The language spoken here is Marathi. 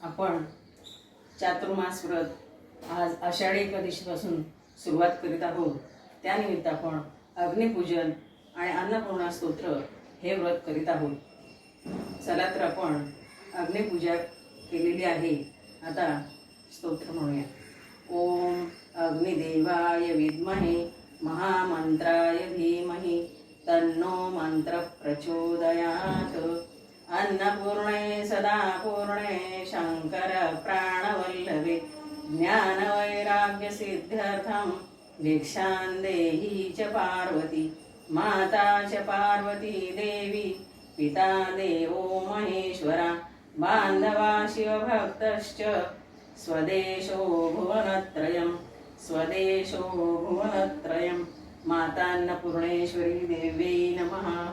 आपण चातुर्मास व्रत आज आषाढी एकादशीपासून सुरुवात करीत आहोत. त्यानिमित्त आपण अग्निपूजन आणि अन्नपूर्णा स्तोत्र हे व्रत करीत आहोत. चला तर आपण अग्निपूजा केलेली आहे. आता स्तोत्र म्हणूया. ओम अग्निदेवाय विद्महे महामंत्राय धीमहि तन्नो मंत्र प्रचोदयात्. अन्नपूर्णे सदा पूर्णे शंकर प्राणवल्लभे ज्ञानवैराग्य सिद्ध्यर्थं भिक्षां देहि च पार्वती. माता च पार्वती देवी पिता देवो महेश्वरा बांधवा शिवभक्तश्च स्वदेशो भुवनत्रयम् स्वदेशो भुवनत्रयम्. माता अन्नपूर्णेश्वरी देव्यै नमः.